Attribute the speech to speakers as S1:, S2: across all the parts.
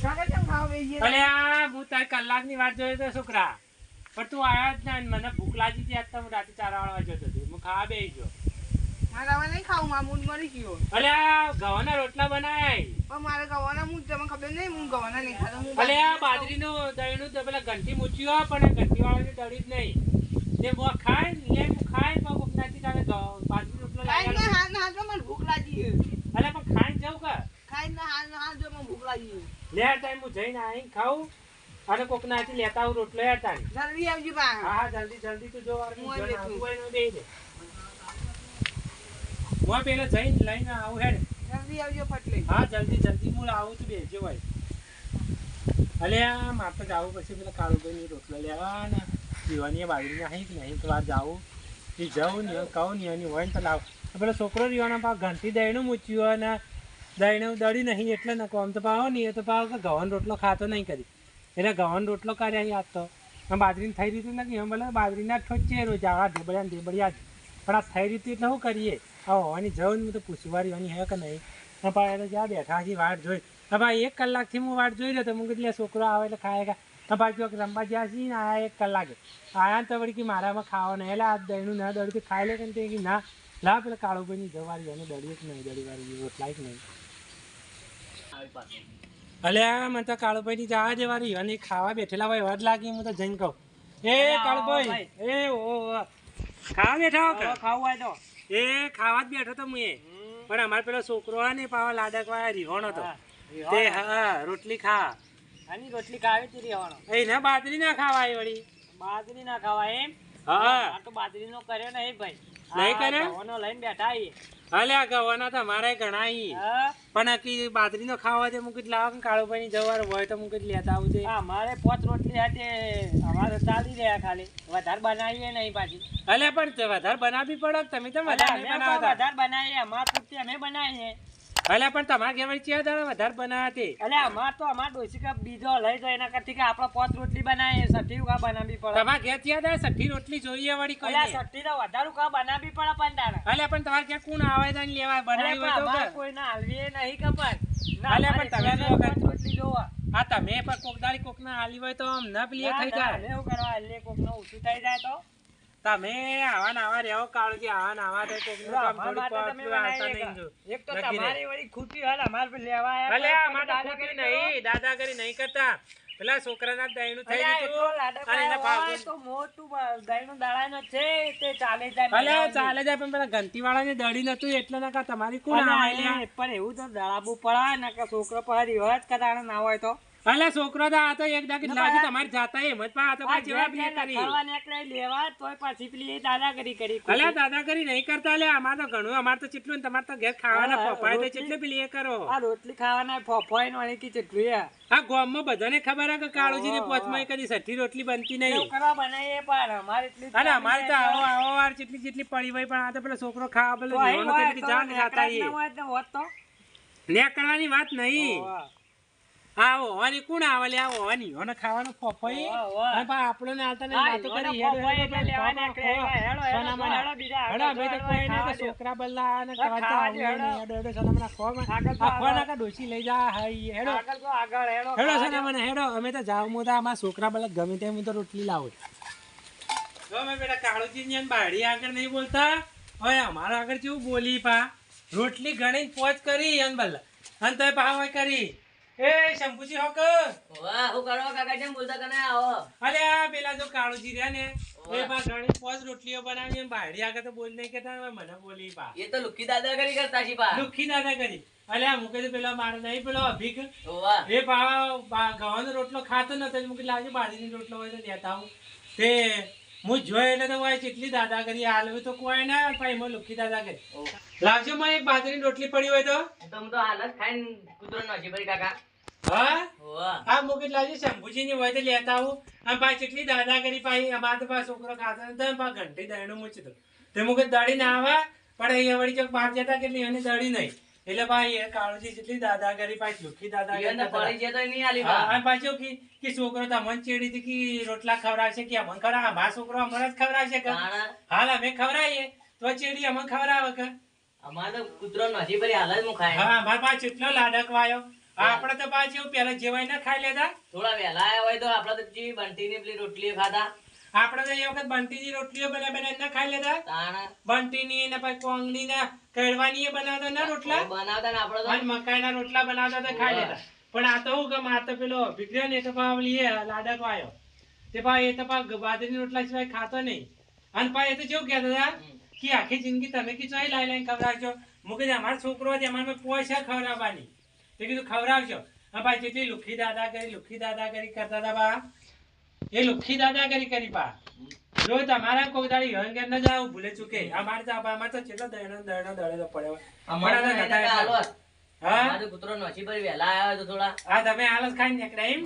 S1: કાકા કેમ ખાવા બેસી ગયા?
S2: અલે આ હું તારી કલાકની વાત જોયો તો છોકરા, પણ તું આયા જ ના. મને ભૂખ લાગી હતી આજ તો હું રાતે 4 વાળવા જતો હતો. હું ખાવા બેસી ગયો.
S1: મારે હવે નહીં ખાવું, મારે મૂડ મરી ગયો.
S2: અલે આ ઘઉંના રોટલા બનાય.
S1: પણ મારે ગવાના મૂડ તમને ખબર નહીં, હું ગવાના નહીં ખાતો. હું
S2: અલે આ બાજરીનું દહીંનું તો પેલા ઘંટી મૂચ્યું પણ ઘંટી વાળાની દળી જ નહીં. તે બો ખાય લે હું ખાય પણ ભૂખ નથી તારે બાજરી રોટલો
S1: ખાઈને
S2: લાગ્યા.
S1: હાથ ના હાથ મને ભૂખ લાગી છે.
S2: અલે પણ ખાઈને જાઉં કે
S1: ખાઈને હાથ ના હાથ જો મને ભૂખ લાગી છે.
S2: લે ટાઈમ હું જઈને આવીને ખાઉં અને કોકના હાથથી લેતા આવું રોટલો યાર તારી.
S1: જલ્દી આવજો બા.
S2: હા હા જલ્દી જલ્દી તું જો વાર
S1: હું અહીં બેઠું.
S2: દે દે. હું પેલા જઈને લઈને આવું હેડ.
S1: જલ્દી આવજો ફટલે.
S2: હા જલ્દી જલ્દી હું આવું છું બેસજો ભાઈ. અલે આ મારે તો જાવું પછી પેલા કાળુભાઈની રોટલો લેવા ને દીવાની બાજરીના અહીં કે નહીં તો વાર જાવું એ જાઉં ને કહું ને એની હોય ને તો લાવ. પેલો છોકરો રીવાના પાવ ઘંટી દહીંનું મૂચ્યું અને દહીંનું દળી નહીં એટલે ને આમ તો પાવો નહીં એ તો પાવ કે ઘઉંનો રોટલો ખાતો નહીં કરી એટલે ઘઉંનો રોટલો કર્યા યાદ તો આમ બાજરીને થઈ રીતે નથી એમ ભલે બાજરીના ઠોચીએ રોજ આ ઢેબળિયા ઢેબળિયા જ પણ આ થઈ રીતે એટલે શું કરીએ આ હોવાની જવું ને હું તો પૂછવા રીવાની હે કે નહીં પાછા જ્યાં બેઠા હજી વાટ જોઈ હવે 1 કલાકથી હું વાટ જોઈ રહ્યો તો હું કીધું છોકરો આવે એટલે ખાય કે પાછું રમવા જ્યાં છીએ ને આ 1 કલાકે આયા તો વળી કે મારામાં ખાવા નહીં એટલે આ દહીંનું ના દળી તો ખાઈ લે કે તે ના લા પેલા કાળુભાઈની જવારી અને દળી જ નહીં દળી વાળી રોટલા જ નહીં. અલ્યા મને તો કાળુભાઈની જવા જેવારી અને ખાવા બેઠેલા હોય એવા જ લાગી. હું તો જઈને કહું એ કાળુભાઈ એ ઓ ખાવા બેઠા હો કે
S1: ખાવું હોય તો
S2: એ ખાવા જ બેઠો તો હું એ પણ અમારે પેલો છોકરો હોય ને પાવા લાડક વાળા રીહોણો હતો તે હા રોટલી ખા
S1: આની રોટલી ખાવી હતી રહેવાનો.
S2: એ ના બાજરી ના ખાવાય વળી.
S1: બાજરી ના ખાવાય એમ?
S2: હા
S1: આ તો બાજરીનો કર્યો નહીં ભાઈ.
S2: નહીં કર્યો?
S1: ઘઉંનો લઈને બેઠા છીએ.
S2: અલ્યા ગવાના તો અમારે ઘણા ઈ
S1: હા?
S2: પણ કી બાજરીનો ખાવા છે મુકીત લાવ કાળુભાઈ ની જવાર હોય તો મુકીત લેતા આવજે.
S1: હા, અમારે 5 રોટલી હતી, અમારે ચાલી રહ્યા ખાલી વધારે બનાવીએ નહીં પાછી.
S2: અલ્યા પણ વધારે બનાવવી પડે તમે તો વધારે નહીં બનાવતા.
S1: વધારે બનાવીએ અમાર પૂરતી અમે બનાવીએ.
S2: અલ્યા પણ તમારે ઘેર વળી ચિયા દાડા વધારે બનાવતી.
S1: એટલે અમાર તો અમાર ડોસી કા બીજો લઈ જાય એના કરતી કે આપણે 5 રોટલી બનાવીએ, 60 કા બનાવવી પડે.
S2: તમારે ઘેર ચિયા દાડા 60 રોટલી જોઈએ વળી કોઈ
S1: એટલે 60 તો વધારે કા બનાવવી પડે પણ તારે.
S2: અલ્યા પણ તમારે ઘેર કોણ આવે છે ને લેવા બનાવી હોય તો
S1: અમાર કોઈ ના હાલવીએ નહીં કપાય.
S2: અલ્યા પણ તમે જો
S1: પાંચ રોટલી જોવા.
S2: હા તમે પણ કોક દાડી કોક ના હાલી હોય તો આમ ન પેલી થઈ જાય.
S1: એવું કરવા એટલે કોક નો ઊંચું થઈ જાય તો
S2: તમે આવા ને આવા રહેવો કાળજી આવા ને આવા તો કોક નું કામ થોડું પાછું આવતા નહીં જો.
S1: એક તો તમારી વળી ખૂટી હાલ અમાર પર લેવા આયા.
S2: અલ્યા અમાર તો ખોટી નહીં દાદાગીરી નહીં કરતા. પેલા છોકરાના દહીંનું થઈ ગયું અને એના ભાગનું
S1: તો મોટું દહીંનું દળાનો છે તે ચાલે જાય.
S2: અલ્યા ચાલે જાય પણ પેલા ઘંટી વાળાને દળી નતું એટલે ના કા તમારી કોણ આવે લ્યા.
S1: પણ એવું તો દળાબુ પડે ને કે છોકરો પર રિવાજ કરાણે ના હોય તો
S2: અલ્યા છોકરો તો આ તો એક દાકી લાજી તમારી જાતા એમ જ પણ આ તો કોઈ જવાબ નહીં કરી.
S1: ખાવા નીકળે લેવા તોય પાછી પેલી દાદાગીરી કરી.
S2: અલ્યા દાદાગીરી નહીં કરતા લે અમાર તો ઘણું અમાર તો ચેટલું ને તમારે તો ઘેર ખાવાના પપાય તો ચેટલે પેલી એ કરો.
S1: આ રોટલી ખાવાના ફોફોય નો વાળી કી ચેટલું
S2: આ ગામમાં બધાને ખબર હે કે કાળુજી ની પોચમાં કદી 60 રોટલી બનતી નહીં.
S1: કરવા બનાવીએ પણ અમારે એટલી
S2: અને અમારે તો આવો આવો વાર જેટલી પડી હોય પણ આ તો પેલો છોકરો ખાવા પેલો જીવવાનો તો એટલી જાન ખાતા એ લે કરવાની વાત નહીં. આ ઓવાની કોણ આવે લે આ ઓવાની ઓને ખાવાનો ફોફોઈ અને પા આપણો ને આલતા ને વાતો કરી હેડો અમે તો કોઈ ને તો છોકરા બલ્લા અને ખાતા હેડો હેડો સનામના ખોના કા ડોસી લઈ જા હાઈ હેડો હેડો સનામના હેડો અમે તો જાવ મોતા અમાર છોકરા બલ્લા ગમે તેમ તો રોટલી લાવો. જો મે બેટા કાળુજી ની બાડી આગળ નહીં બોલતા હવે અમારા આગળ કેવું બોલી પા રોટલી ગણી પોચ કરી અન બલ્લા અને તોય પાવ કરી. એ શંભુજી હોક
S1: વાહ હું કરો કાકા જેમ બોલતા કને આવો.
S2: અલે આ પેલા જો કાળુજી રહ્યા ને એ બા ઘણી પોચ રોટલીઓ બનાવી એમ બાયડી આગળ તો બોલ નહીં કેતા મને બોલી પા
S1: એ તો લુખી દાદાગીરી કરતા છી પા.
S2: લુખી દાદા કરી. અલે આ મુકે તો પેલા મારે નહીં પેલો અભિક
S1: વાહ
S2: એ પા ઘઉંનો રોટલો ખાતો નતો મુકે લાગે બાજરીનો રોટલો હોય તો લેતા આવું તે હું જોઈ એટલે તો હોય કેટલી દાદાગીરી હાલવી તો કોઈ ના ભાઈ એમાં લુખી દાદાગીરી લાવજો માં એક બાજરીની રોટલી પડી હોય તો
S1: હું તો હાલત ખાઈને કૂતરો નોજી પડી કાકા.
S2: હા
S1: વાહ
S2: આ મુકે લાવજો શંભુજી ની હોય તો લેતા આવું અને ભાઈ કેટલી દાદાગીરી પાઈ અમાર તો પા છોકરો ખાતો નતો પા ઘંટી દહીનું મૂચ્યું તો તે મુકે દળી ના આવે પણ અહીંયા વળી ચોક બહાર જતા કેટલી એને દળી નહીં એટલે ભાઈ એ કાળુજી જેટલી દાદાગીરી પાઈ લુખી દાદાગીરી
S1: પડી જાય તો નહીં આલી.
S2: અને પાછું કે છોકરો તો મન ચેડી હતી કે રોટલા ખવડાવશે કે અમન ખવડાવે મારા છોકરો અમને જ ખવડાવશે કે હાલ અમે ખવડાવીએ તો ચેડી અમને ખવડાવે કે
S1: અમારે તો કૂતરો નોજી પડી હાલ જ હું ખાય.
S2: હા મારા પાસે એટલો લાડક વાયો આપણે તો પાછું પેલા જેવાય ના ખાઈ લેતા.
S3: થોડા વહેલા આયા હોય તો આપણે તો જેવી બંટીની પેલી રોટલીઓ ખાધા.
S2: આપણે તો એ વખત બંટીની રોટલીઓ બનાવી ના ખાઈ લેતા.
S3: તાણ
S2: બંટીની ને પછી કોંગની ને કડવાની એ બનાવતા ના રોટલા
S3: બનાવતા ને આપણે તો
S2: અને મકાઈના રોટલા બનાવતા તો ખાઈ લેતા. પણ આ તો હું કે આ તો પેલો વિક્રમ ને તો પાવલી એ લાડકો આવ્યો તે પા એ તો પા બાજરીના રોટલા સિવાય ખાતો નહીં. અને પા એ તો કેવું કહેતા હતા કે આખી જિંદગી તમે કી ચોઈ લાઈ લાઈને ખવડાવજો. હું કીધું અમારો છોકરો છે અમારે પૈસા ખવડાવવાની. તે કીધું ખવડાવજો. હા ભાઈ જેટલી લુખી દાદાગરી કરતા હતા બા એ લુખી દાદાગરી કરી પા. જો તમારા કોઈ દાડી હંગેર ન જાવ ભૂલે ચૂકે. અમારે તો કેટલો દળે તો પડ્યો.
S3: અમારે તો
S2: નતા
S3: નતા હાલત.
S2: હા
S3: અમારે કૂતરો નસીબ જ વહેલા આવ્યા હોય તો થોડા
S2: આ તમે આલસ ખાઈ નીકળ્યા એમ.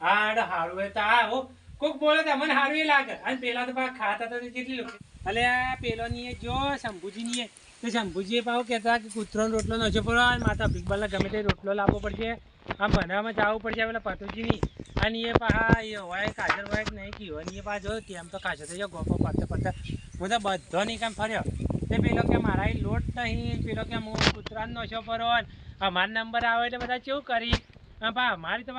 S2: હા હારું હોય તો આ હો કોક બોલે તો મને હારું ય લાગે. અને પેલા તો પાછા ખાતા તો કેટલી લુખી. અલે આ પેલો ની જો શંભુજી ની તો શંભુજી પાછો કહેતા કે કૂતરો રોટલો નજો પડો માતા ભીખબાલને ગમે તે રોટલો લાવવો પડશે. આમ બનાવવામાં જવું પડશે પેલા પતુજીની. અને એ પાછા એ હોય કાજર હોય કે નહીં કીધું અને એ પાછો તેમ તો કાચો થઈ ગયો ગોપો પડતા હું તો બધો નહીં કામ ફર્યો. તે પેલો કે મારા એ લોટ નહીં પેલો કે હું કૂતરાનો નશો પડો અમારો નંબર આવે એટલે બધા કેવું કરી પા અમારી તો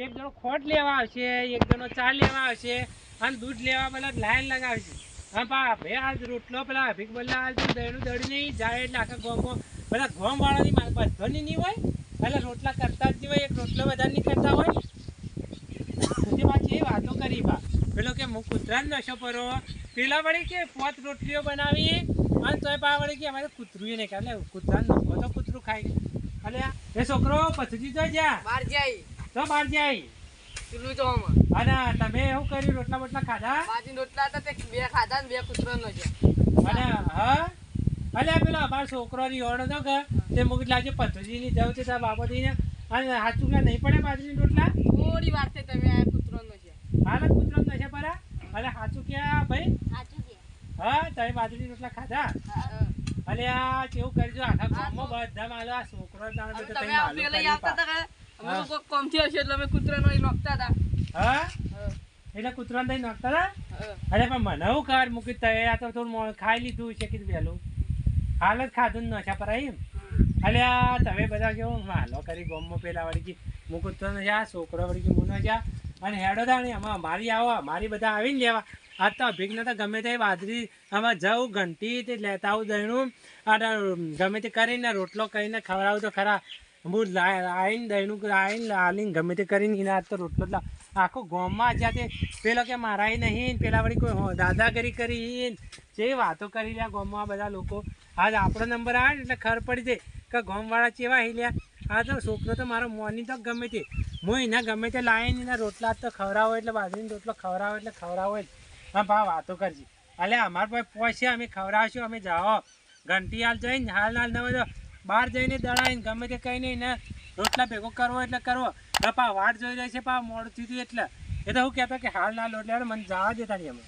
S2: એક જણો ખોટ લેવા આવશે એક જણો ચા લેવા આવશે અને દૂધ લેવા પેલા લાઈન લગાવશે. હા પા ભાઈ આજ રોટલો પેલા ભીખ બોલા આજ દળનું દળી નહીં જાય એટલે આખા ગોમો બધા ગોમ વાળાની બધાની નહીં હોય એટલે રોટલા કરતા જ નહીં હોય એક રોટલો બધા નહીં કરતા હોય. તે પાછી એ વાતો કરી બા પેલો કે હું કૂતરાનો નશો પડો પેલા વળી કે 5 રોટલીઓ બનાવી અને તોય પા વળી કે અમારે કૂતરું નહીં એટલે કૂતરાનો નફો તો કૂતરું ખાઈ. અલે એ છોકરો પછુજી તો જા
S4: બહાર જાય
S2: તો બહાર જાય.
S4: ચૂલું તો હમ
S2: અને તમે એવું કર્યું રોટલા બોટલા ખાધા
S4: બાજી રોટલા હતા તે બે ખાધા ને બે કૂતરાનો છે.
S2: અને હા અલે પેલો અમારો છોકરો ની ઓળો તો કે તે મુક લાગે પથુજી ની જવું છે તાર બાપોથી ને અને હાથ ચૂકલા નહીં પડે બાજરી રોટલા
S4: થોડી વાર છે તમે આ કૂતરાનો છે.
S2: હાલ કૂતરો નશે પરા અલે હાચું ક્યાં ભાઈ હા તમે બાજરી રોટલા ખાધા. અલે આ કેવું કરજો આખા ગામમાં બધા માલો આ છોકરો તાણે તો
S4: તમે આ પેલા આવતા હતા કે અમે લોકો કોમથી હશે એટલે અમે કૂતરાનો ઈ નોખતા હતા.
S2: હા એટલે કૂતરાને દઈ નાખતા હતા. અરે પણ મને હું કર મૂકી તૈયાર તો થોડું ખાઈ લીધું છે કીધું વહેલું હાલ જ ખાધું ને નશા પર એમ. અલે આ તમે બધા કેવું માલો કરી ગોમમાં પેલા વળી કે હું કૂતરો નશા છોકરો વળી કે હું નશા અને હેડો તાણી આમાં અમારી આવો અમારી બધા આવીને લેવા. આજ તો અભિજ્ઞ તો ગમે તે બાજરી આમાં જવું ઘંટી તે લેતા આવું દહીણું અને ગમે તે કરીને રોટલો કરીને ખવડાવું તો ખરા. હું આવીને દહીણું આવીને આલીને ગમે તે કરીને એને આજ તો રોટલો જ આખો ગામમાં જ્યાં તે પેલો કે મારાય નહીં પેલા વળી કોઈ દાદાગીરી કરી જે વાતો કરી રહ્યા ગામમાં બધા લોકો. આજ આપણો નંબર આવે ને એટલે ખબર પડી જાય કે ગામવાળા ચેવા હિલ્યા. આ તો છોકરો તો મારો મોની તો ગમે તે હું એના ગમે તે લાવીને એના રોટલા તો ખવડાવો એટલે બાજરીનો રોટલો ખવડાવો જ. હા ભા વાતો કરજી અલે અમારા પાસે પહોંચશે અમે ખવડાવશું અમે જાઓ ઘંટી હાલ જઈને હાલ ન હોય બહાર જઈને દળાઈને ગમે તે કંઈ નહીં ને રોટલા ભેગો કરવો એટલે કરવો. પા વાટ જોઈ રહી છે પા મોડું થયું એટલે એ તો હું કહેતો કે હાલ ના લોટ મને જવા દેતા નહીં અમે.